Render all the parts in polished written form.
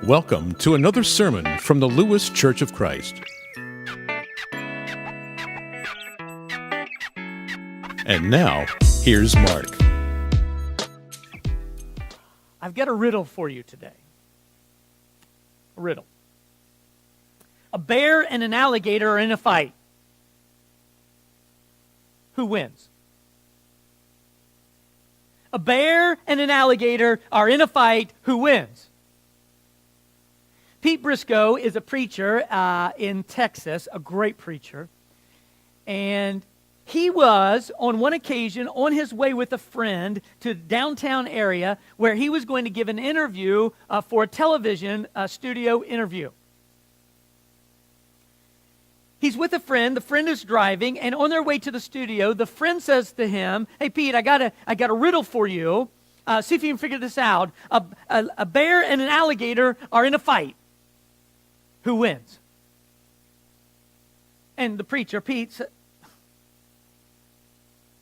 Welcome to another sermon from the Lewes Church of Christ. And now, here's Mark. I've got a riddle for you today. A riddle. A bear and an alligator are in a fight. Who wins? A bear and an alligator are in a fight. Who wins? Pete Briscoe is a preacher in Texas, a great preacher. And he was, on one occasion, on his way with a friend to the downtown area where he was going to give an interview for a television studio interview. He's with a friend. The friend is driving, and on their way to the studio, the friend says to him, "Hey, Pete, I got a riddle for you. See if you can figure this out. A bear and an alligator are in a fight. Who wins?" And the preacher, Pete, said,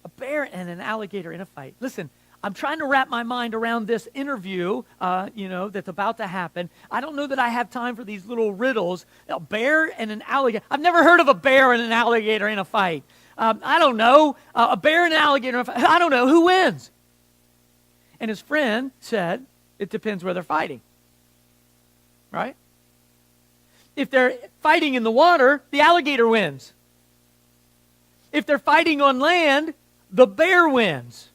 "A bear and an alligator in a fight." Listen, I'm trying to wrap my mind around this interview, that's about to happen. I don't know that I have time for these little riddles. A bear and an alligator. I've never heard of a bear and an alligator in a fight. I don't know. A bear and an alligator in a fight. I don't know. Who wins? And his friend said, "It depends where they're fighting." Right? If they're fighting in the water, the alligator wins. If they're fighting on land, the bear wins.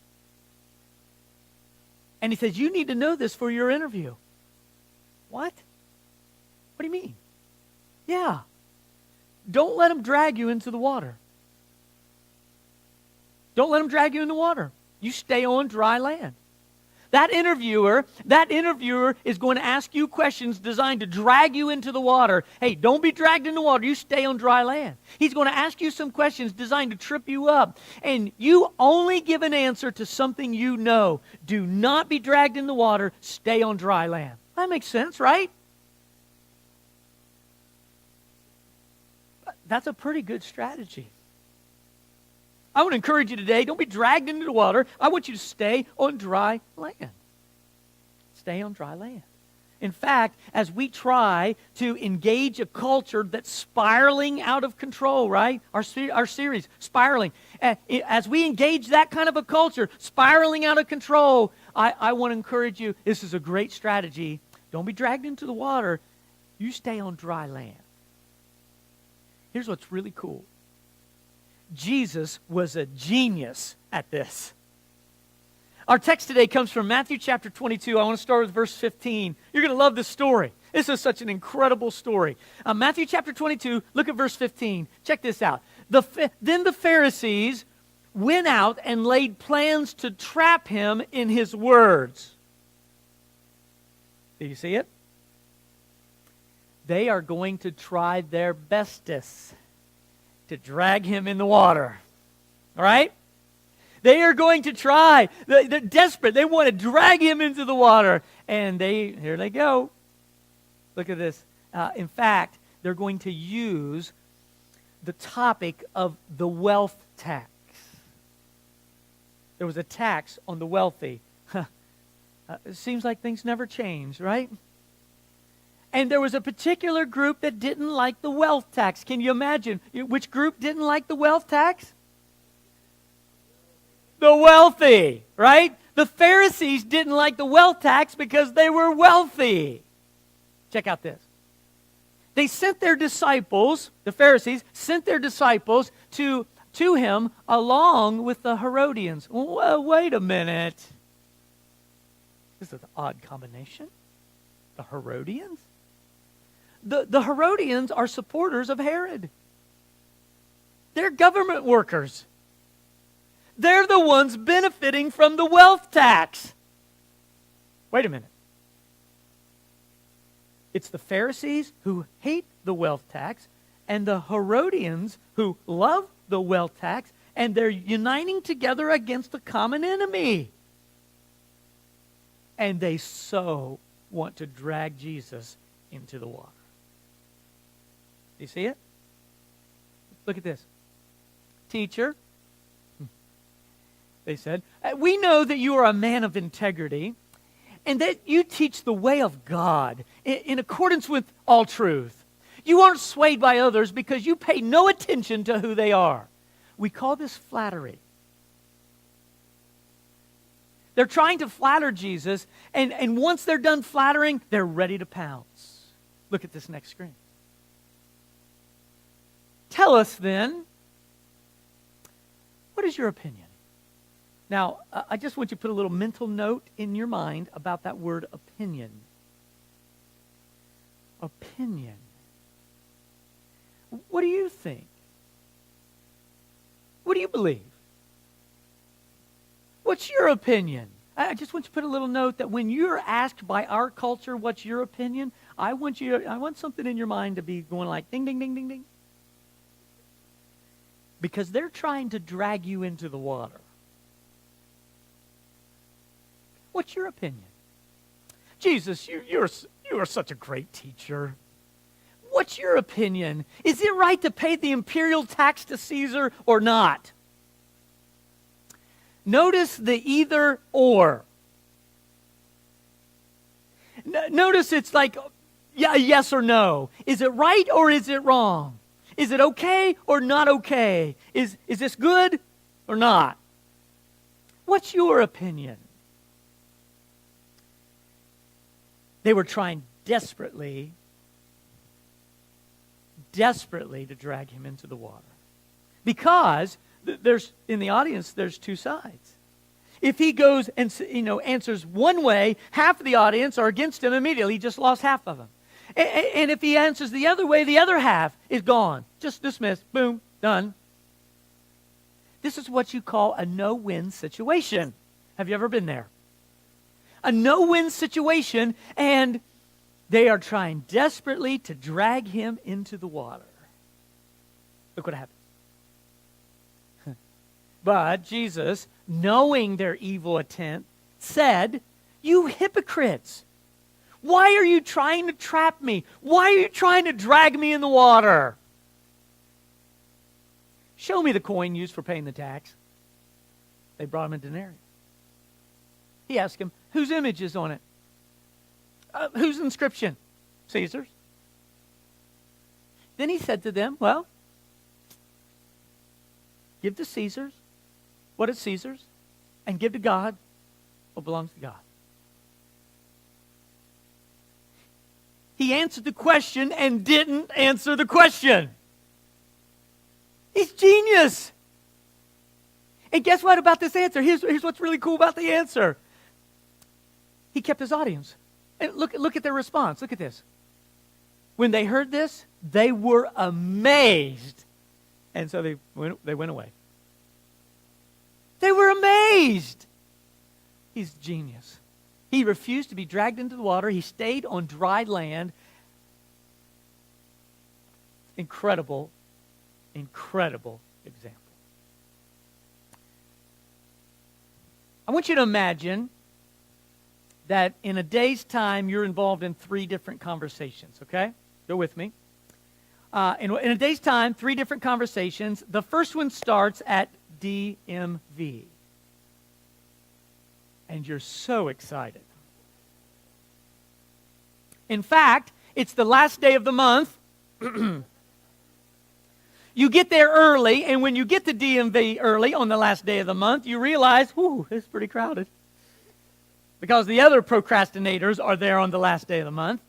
And he says, "You need to know this for your interview." What? What do you mean? Yeah. Don't let them drag you into the water. Don't let them drag you in the water. You stay on dry land. That interviewer is going to ask you questions designed to drag you into the water. Hey, don't be dragged in the water. You stay on dry land. He's going to ask you some questions designed to trip you up. And you only give an answer to something you know. Do not be dragged in the water. Stay on dry land. That makes sense, right? That's a pretty good strategy. I want to encourage you today, don't be dragged into the water. I want you to stay on dry land. Stay on dry land. In fact, as we try to engage a culture that's spiraling out of control, right? Our series, Spiraling. As we engage that kind of a culture, spiraling out of control, I want to encourage you, this is a great strategy. Don't be dragged into the water. You stay on dry land. Here's what's really cool. Jesus was a genius at this. Our text today comes from Matthew chapter 22. I want to start with verse 15. You're going to love this story. This is such an incredible story. Matthew chapter 22, look at verse 15. Check this out. Then the Pharisees went out and laid plans to trap him in his words. Do you see it? They are going to try their bestest to drag him in the water. All right? They are going to try. They're desperate. They want to drag him into the water. And here they go. Look at this. In fact, they're going to use the topic of the wealth tax. There was a tax on the wealthy. It seems like things never change, right? And there was a particular group that didn't like the wealth tax. Can you imagine which group didn't like the wealth tax? The wealthy, right? The Pharisees didn't like the wealth tax because they were wealthy. Check out this. They sent their disciples, the Pharisees, sent their disciples to him along with the Herodians. Well, wait a minute. This is an odd combination. The Herodians? The Herodians are supporters of Herod. They're government workers. They're the ones benefiting from the wealth tax. Wait a minute. It's the Pharisees who hate the wealth tax and the Herodians who love the wealth tax, and they're uniting together against a common enemy. And they so want to drag Jesus into the water. Do you see it? Look at this. "Teacher," they said, "we know that you are a man of integrity and that you teach the way of God in accordance with all truth. You aren't swayed by others because you pay no attention to who they are. We call this flattery. They're trying to flatter Jesus, and once they're done flattering, they're ready to pounce. Look at this next screen. Tell us then, what is your opinion? Now, I just want you to put a little mental note in your mind about that word opinion. Opinion. What do you think? What do you believe? What's your opinion? I just want you to put a little note that when you're asked by our culture, what's your opinion? I want something in your mind to be going like ding, ding, ding, ding, ding. Because they're trying to drag you into the water. What's your opinion? Jesus, you are such a great teacher. What's your opinion? Is it right to pay the imperial tax to Caesar or not? Notice the either or. Notice it's like yeah, yes or no. Is it right or is it wrong? Is it okay or not okay? Is this good or not? What's your opinion? They were trying desperately to drag him into the water. Because in the audience, there's two sides. If he goes and answers one way, half of the audience are against him immediately. He just lost half of them. And if he answers the other way, the other half is gone. Just dismissed. Boom. Done. This is what you call a no-win situation. Have you ever been there? A no-win situation, and they are trying desperately to drag him into the water. Look what happens. But Jesus, knowing their evil intent, said, "You hypocrites! Why are you trying to trap me? Why are you trying to drag me in the water? Show me the coin used for paying the tax." They brought him a denarius. He asked him, "Whose image is on it? Whose inscription?" "Caesar's." Then he said to them, "Well, give to Caesar's what is Caesar's, and give to God what belongs to God." He answered the question and didn't answer the question. He's genius. And guess what about this answer? Here's what's really cool about the answer. He kept his audience. And look at their response. Look at this. When they heard this, they were amazed. And so they went away. They were amazed. He's genius. He refused to be dragged into the water. He stayed on dry land. Incredible, incredible example. I want you to imagine that in a day's time, you're involved in 3 different conversations, okay? Go with me. In a day's time, 3 different conversations. The first one starts at DMV. And you're so excited. In fact, it's the last day of the month. You get there early, and when you get to DMV early on the last day of the month, you realize, whew, it's pretty crowded. Because the other procrastinators are there on the last day of the month.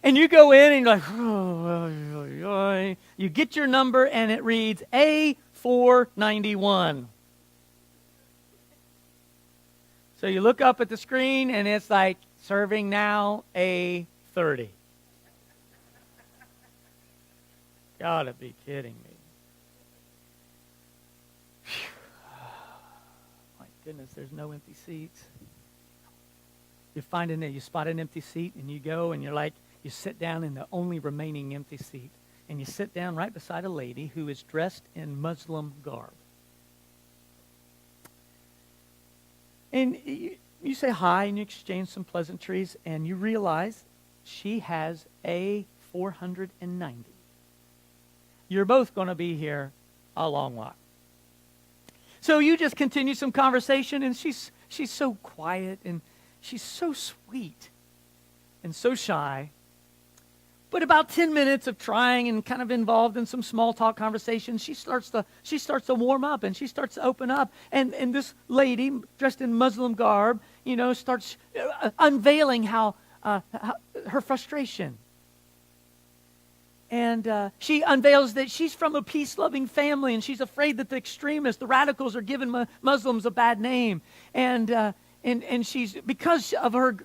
And you go in and you're like, oh, you get your number and it reads A491. So you look up at the screen and it's like, serving now A30. Gotta be kidding me. Whew. My goodness, there's no empty seats. You spot an empty seat and you go and you're like, you sit down in the only remaining empty seat. And you sit down right beside a lady who is dressed in Muslim garb. And you say hi and you exchange some pleasantries and you realize she has a 490. You're both going to be here a long while. So you just continue some conversation and she's so quiet and she's so sweet and so shy. But about 10 minutes of trying and kind of involved in some small talk conversations, she starts to warm up and she starts to open up. And this lady, dressed in Muslim garb, starts unveiling how her frustration. And she unveils that she's from a peace-loving family, and she's afraid that the extremists, the radicals, are giving Muslims a bad name. And she's, because of her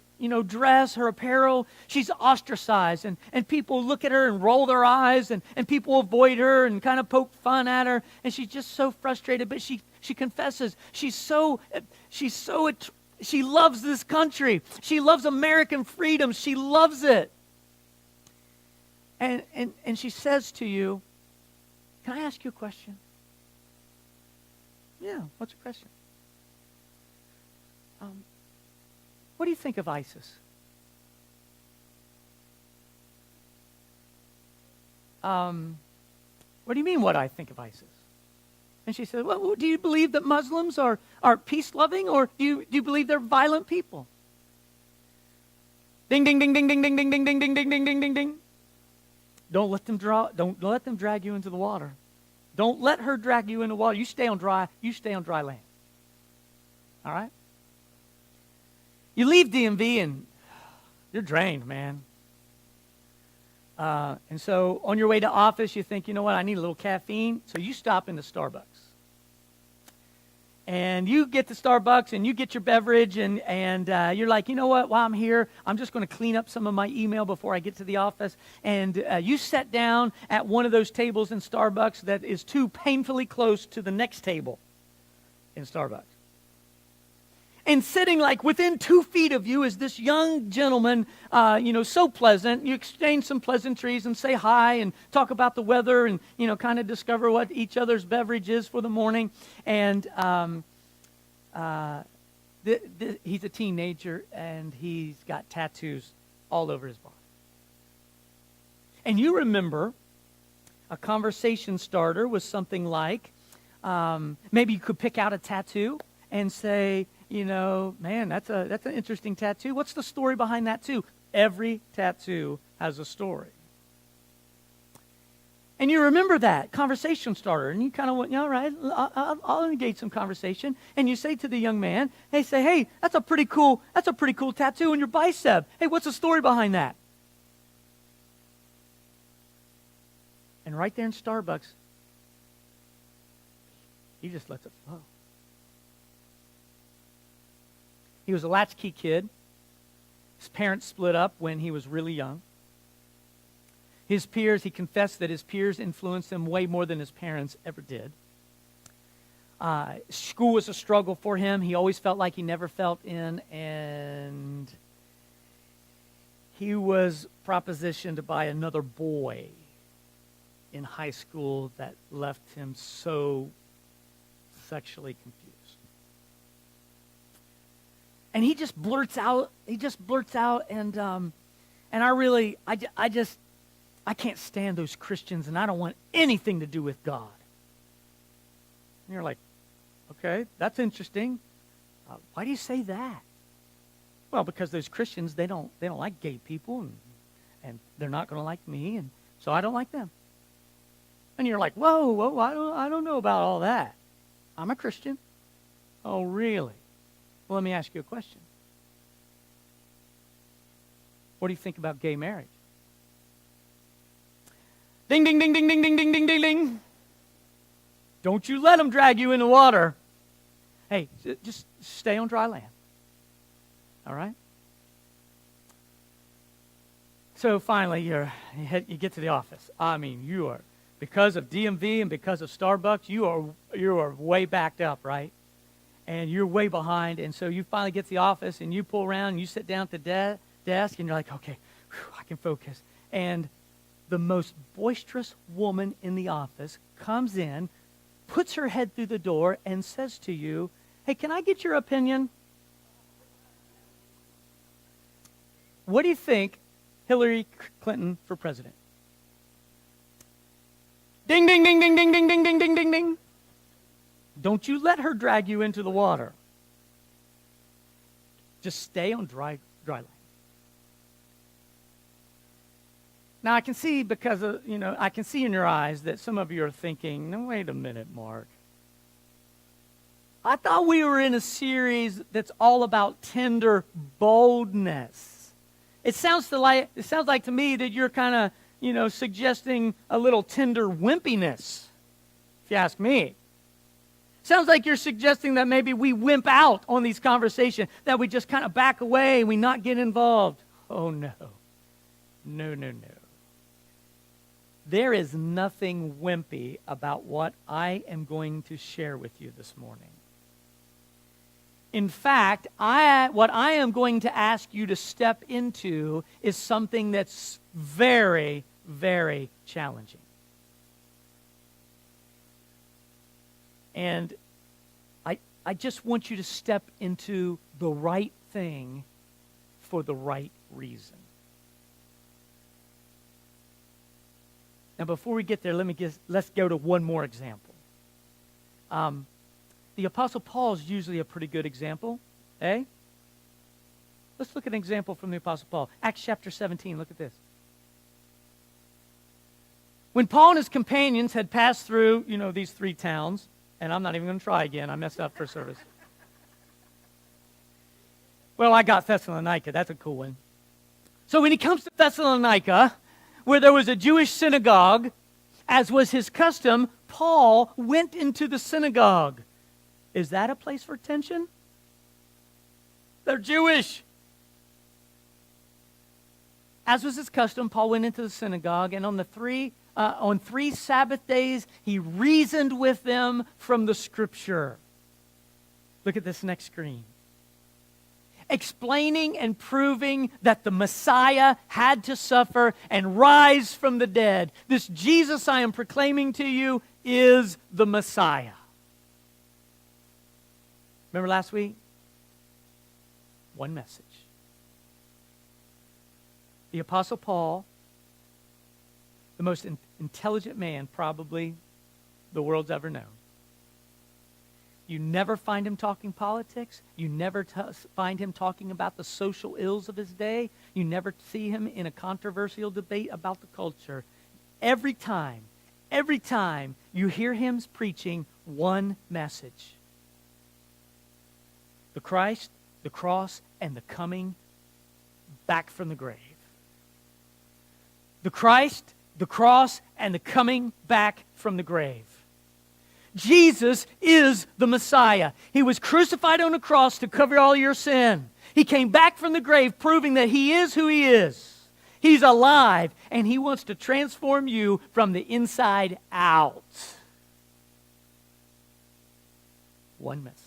dress, her apparel, she's ostracized, and people look at her and roll their eyes, and people avoid her and kind of poke fun at her, and she's just so frustrated. But she confesses she loves this country. She loves American freedom. She loves it. And she says to you, "Can I ask you a question?" "Yeah, what's your question?" "What do you think of ISIS?" "What do you mean, what I think of ISIS?" And she said, "Well, do you believe that Muslims are peace-loving, or do you believe they're violent people?" Ding, ding, ding, ding, ding, ding, ding, ding, ding, ding, ding, ding, ding, ding, ding. Don't let them drag you into the water. Don't let her drag you into the water. You stay on dry land. All right? You leave DMV and you're drained, man. And so on your way to office, you think, you know what, I need a little caffeine. So you stop in the Starbucks. And you get the Starbucks and you get your beverage, and you're like, you know what, while I'm here, I'm just going to clean up some of my email before I get to the office. And you sat down at one of those tables in Starbucks that is too painfully close to the next table in Starbucks. And sitting like within 2 feet of you is this young gentleman, so pleasant. You exchange some pleasantries and say hi and talk about the weather and, kind of discover what each other's beverage is for the morning. And he's a teenager, and he's got tattoos all over his body. And you remember a conversation starter was something like, maybe you could pick out a tattoo and say, man, that's an interesting tattoo. What's the story behind that too? Every tattoo has a story. And you remember that conversation starter, and you kind of went, all right, I'll engage some conversation. And you say to the young man, hey, that's a pretty cool tattoo on your bicep. Hey, what's the story behind that? And right there in Starbucks, he just lets it flow. He was a latchkey kid. His parents split up when he was really young. He confessed that his peers influenced him way more than his parents ever did. School was a struggle for him. He always felt like he never felt in, and he was propositioned by another boy in high school that left him so sexually confused. And he just blurts out, and I can't stand those Christians, and I don't want anything to do with God. And you're like, okay, that's interesting. Why do you say that? Well, because those Christians, they don't like gay people, and they're not going to like me, and so I don't like them. And you're like, whoa, I don't know about all that. I'm a Christian. Oh, really? Well, let me ask you a question. What do you think about gay marriage? Ding, ding, ding, ding, ding, ding, ding, ding, ding, ding. Don't you let them drag you in the water. Hey, just stay on dry land. All right? So finally, you get to the office. I mean, you are, because of DMV and because of Starbucks, you are way backed up, right? And you're way behind, and so you finally get to the office, and you pull around, and you sit down at the desk, and you're like, okay, I can focus. And the most boisterous woman in the office comes in, puts her head through the door, and says to you, hey, can I get your opinion? What do you think Hillary Clinton for president? Ding, ding, ding, ding, ding, ding, ding, ding, ding, ding, ding. Don't you let her drag you into the water. Just stay on dry land. Now I can see I can see in your eyes that some of you are thinking, no, wait a minute, Mark. I thought we were in a series that's all about tender boldness. It sounds like to me that you're kind of, suggesting a little tender wimpiness, if you ask me. Sounds like you're suggesting that maybe we wimp out on these conversations, that we just kind of back away and we not get involved. Oh, no. No, no, no. There is nothing wimpy about what I am going to share with you this morning. In fact, what I am going to ask you to step into is something that's very, very challenging. And I just want you to step into the right thing for the right reason. Now, before we get there, let's go to one more example. The Apostle Paul is usually a pretty good example, eh? Let's look at an example from the Apostle Paul. Acts chapter 17, look at this. When Paul and his companions had passed through, these 3 towns, and I'm not even going to try again. I messed up for service. Well, I got Thessalonica. That's a cool one. So when he comes to Thessalonica, where there was a Jewish synagogue, as was his custom, Paul went into the synagogue. Is that a place for tension? They're Jewish. As was his custom, Paul went into the synagogue, and on 3 Sabbath days, he reasoned with them from the Scripture. Look at this next screen. Explaining and proving that the Messiah had to suffer and rise from the dead. This Jesus I am proclaiming to you is the Messiah. Remember last week? One message. The Apostle Paul, the most intelligent man probably the world's ever known. You never find him talking politics. You never find him talking about the social ills of his day. You never see him in a controversial debate about the culture. Every time you hear him preaching one message. The Christ, the cross, and the coming back from the grave. The Christ, the cross, and the coming back from the grave. Jesus is the Messiah. He was crucified on a cross to cover all your sin. He came back from the grave proving that he is who he is. He's alive, and he wants to transform you from the inside out. One message.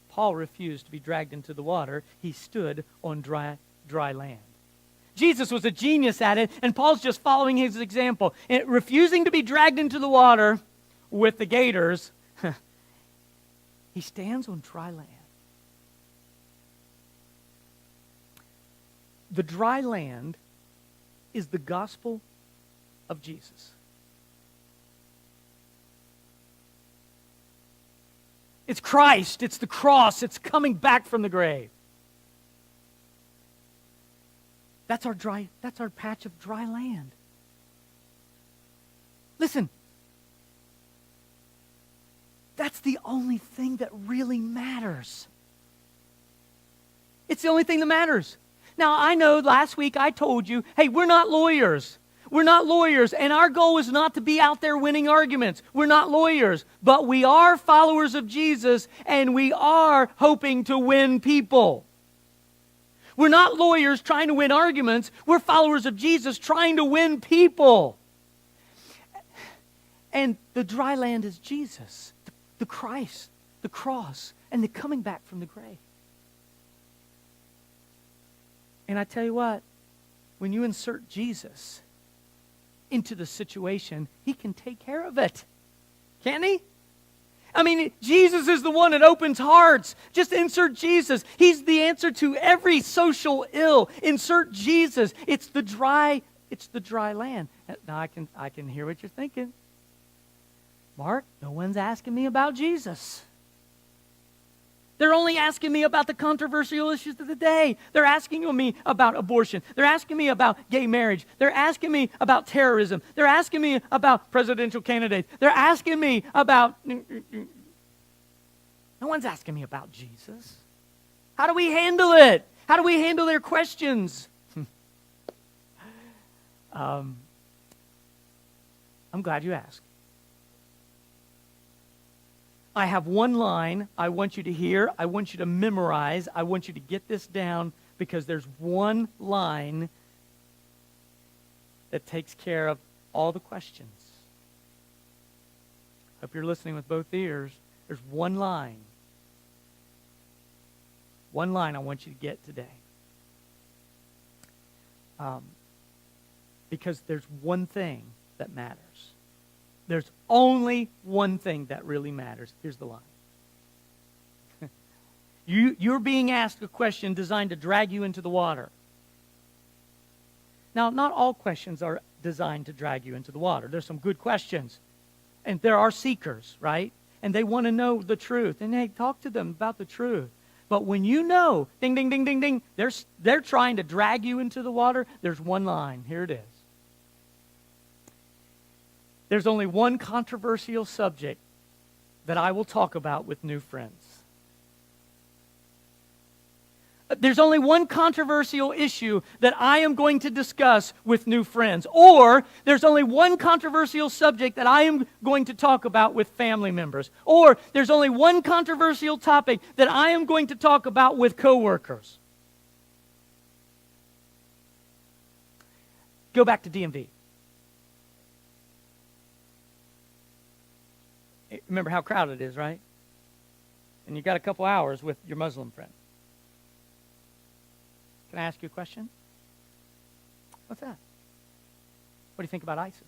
Paul refused to be dragged into the water. He stood on dry land. Jesus was a genius at it, and Paul's just following his example. And refusing to be dragged into the water with the gators, he stands on dry land. The dry land is the gospel of Jesus. It's Christ, it's the cross, it's coming back from the grave. That's our patch of dry land. Listen, that's the only thing that really matters. It's the only thing that matters. Now, I know last week I told you, hey, we're not lawyers. We're not lawyers, and our goal is not to be out there winning arguments. We're not lawyers, but we are followers of Jesus, and we are hoping to win people. We're not lawyers trying to win arguments. We're followers of Jesus trying to win people. And the dry land is Jesus, the Christ, the cross, and the coming back from the grave. And I tell you what, when you insert Jesus into the situation, he can take care of it. Can't he? I mean, Jesus is the one that opens hearts. Just insert Jesus. He's the answer to every social ill. Insert Jesus. It's the dry land. Now I can hear what you're thinking. Mark, no one's asking me about Jesus. They're only asking me about the controversial issues of the day. They're asking me about abortion. They're asking me about gay marriage. They're asking me about terrorism. They're asking me about presidential candidates. They're asking me about... No one's asking me about Jesus. How do we handle it? How do we handle their questions? I'm glad you asked. I have one line I want you to hear. I want you to memorize. I want you to get this down because there's one line that takes care of all the questions. Hope you're listening with both ears. There's one line. One line I want you to get today. Because there's one thing that matters. There's only one thing that really matters. Here's the line. You're being asked a question designed to drag you into the water. Now, not all questions are designed to drag you into the water. There's some good questions. And there are seekers, right? And they want to know the truth. And hey, talk to them about the truth. But when you know, ding, ding, ding, ding, ding, they're trying to drag you into the water, there's one line. Here it is. There's only one controversial subject that I will talk about with new friends. There's only one controversial issue that I am going to discuss with new friends. Or there's only one controversial subject that I am going to talk about with family members. Or there's only one controversial topic that I am going to talk about with coworkers. Go back to DMV. Remember how crowded it is, right? And you got a couple hours with your Muslim friend. Can I ask you a question? What's that? What do you think about ISIS?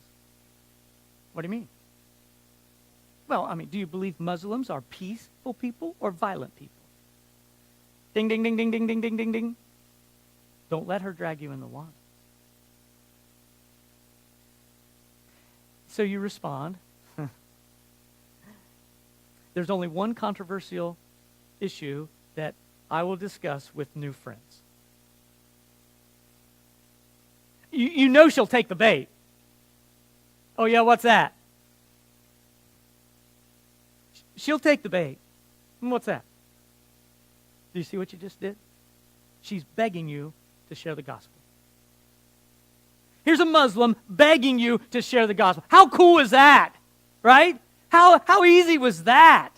What do you mean? Well, I mean, do you believe Muslims are peaceful people or violent people? Ding, ding, ding, ding, ding, ding, ding, ding, ding. Don't let her drag you in the water. So you respond. There's only one controversial issue that I will discuss with new friends. You know she'll take the bait. Oh yeah, what's that? She'll take the bait. What's that? Do you see what you just did? She's begging you to share the gospel. Here's a Muslim begging you to share the gospel. How cool is that? Right? How easy was that?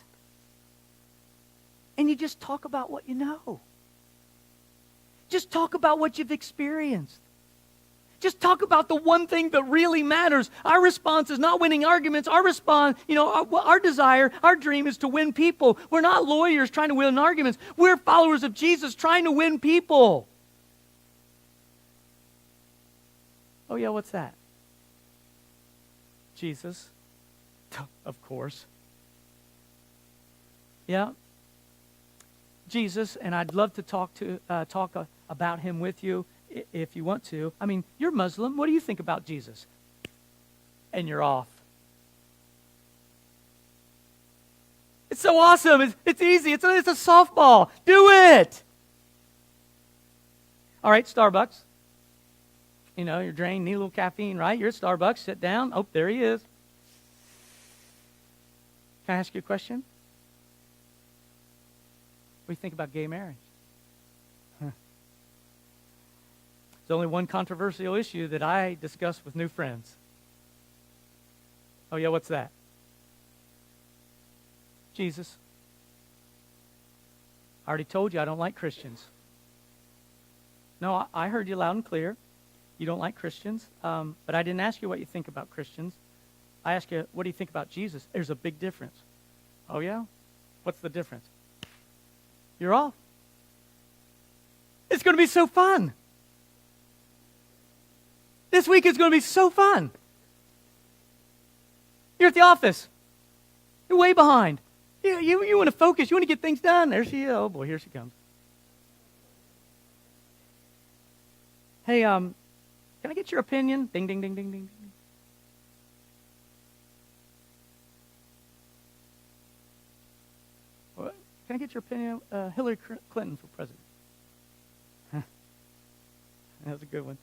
And you just talk about what you know. Just talk about what you've experienced. Just talk about the one thing that really matters. Our response is not winning arguments. Our response, our desire, our dream is to win people. We're not lawyers trying to win arguments. We're followers of Jesus trying to win people. Oh yeah, what's that? Jesus. Of course. Yeah. Jesus, and I'd love to talk about him with you if you want to. I mean, you're Muslim. What do you think about Jesus? And you're off. It's so awesome. It's easy. It's a softball. Do it. All right, Starbucks. You're drained, need a little caffeine, right? You're at Starbucks. Sit down. Oh, there he is. Can I ask you a question? What do you think about gay marriage? There's only one controversial issue that I discuss with new friends. Oh yeah, what's that? Jesus. I already told you I don't like Christians. No, I heard you loud and clear. You don't like Christians, but I didn't ask you what you think about Christians. I asked you, what do you think about Jesus? There's a big difference. Oh yeah? What's the difference? You're off. It's going to be so fun. This week is going to be so fun. You're at the office. You're way behind. You want to focus. You want to get things done. There she is. Oh boy, here she comes. Hey, can I get your opinion? Ding, ding, ding, ding, ding. can I get your opinion? Hillary Clinton for president. That was a good one.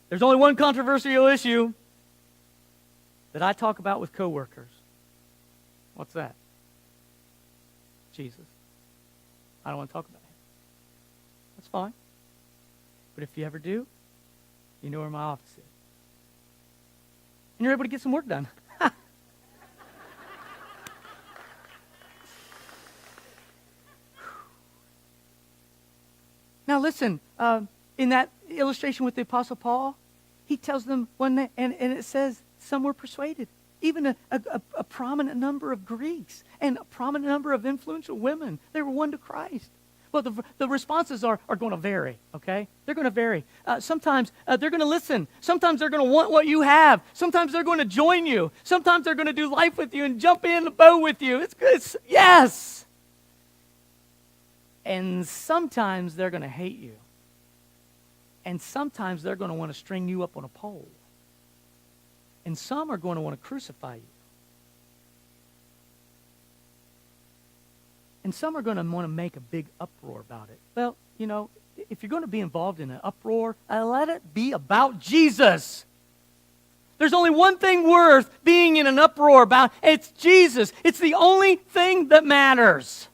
There's only one controversial issue that I talk about with coworkers. What's that? Jesus. I don't want to talk about him. That's fine. But if you ever do, you know where my office is. And you're able to get some work done. Now listen, in that illustration with the Apostle Paul, he tells them one day, and it says some were persuaded. Even a prominent number of Greeks and a prominent number of influential women, they were won to Christ. Well, the responses are going to vary, okay? They're going to vary. Sometimes they're going to listen. Sometimes they're going to want what you have. Sometimes they're going to join you. Sometimes they're going to do life with you and jump in the boat with you. It's good. Yes. And sometimes they're going to hate you. And sometimes they're going to want to string you up on a pole. And some are going to want to crucify you. And some are going to want to make a big uproar about it. Well, you know, if you're going to be involved in an uproar, let it be about Jesus. There's only one thing worth being in an uproar about. It's Jesus. It's the only thing that matters.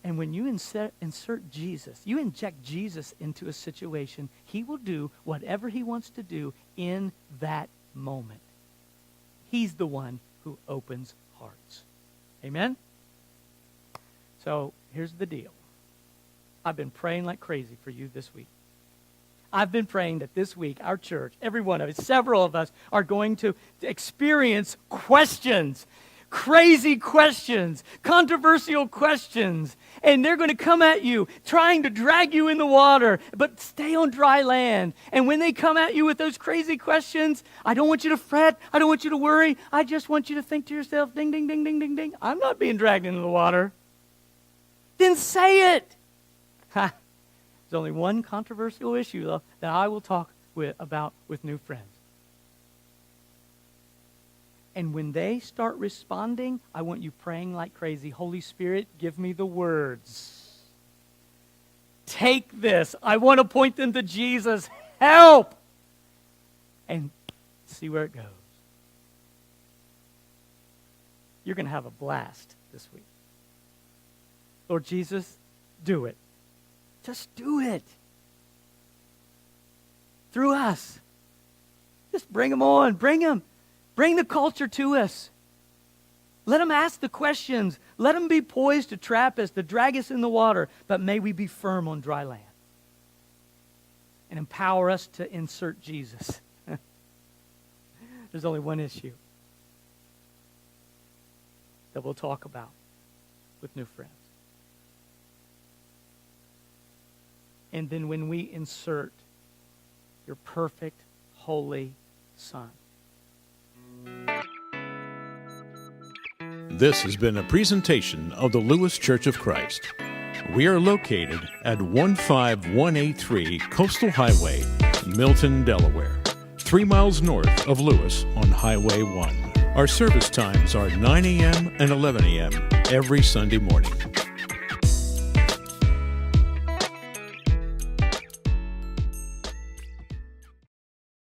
And when you insert Jesus, you inject Jesus into a situation, he will do whatever he wants to do in that moment. He's the one who opens hearts. Amen? So here's the deal. I've been praying like crazy for you this week. I've been praying that this week, our church, every one of us, several of us, are going to experience questions. Crazy questions, controversial questions, and they're going to come at you trying to drag you in the water, but stay on dry land. And when they come at you with those crazy questions, I don't want you to fret, I don't want you to worry, I just want you to think to yourself, ding, ding, ding, ding, ding, ding, I'm not being dragged into the water. Then say it. There's only one controversial issue, though, that I will talk about with new friends. And when they start responding, I want you praying like crazy. Holy Spirit, give me the words. Take this. I want to point them to Jesus. Help! And see where it goes. You're going to have a blast this week. Lord Jesus, do it. Just do it. Through us. Just bring them on. Bring them. Bring the culture to us. Let them ask the questions. Let them be poised to trap us, to drag us in the water. But may we be firm on dry land. And empower us to insert Jesus. There's only one issue that we'll talk about with new friends. And then when we insert your perfect, holy Son. This has been a presentation of the Lewes Church of Christ. We are located at 15183 Coastal Highway, Milton, Delaware, 3 miles north of Lewes on Highway 1. Our service times are 9 a.m. and 11 a.m. every Sunday morning.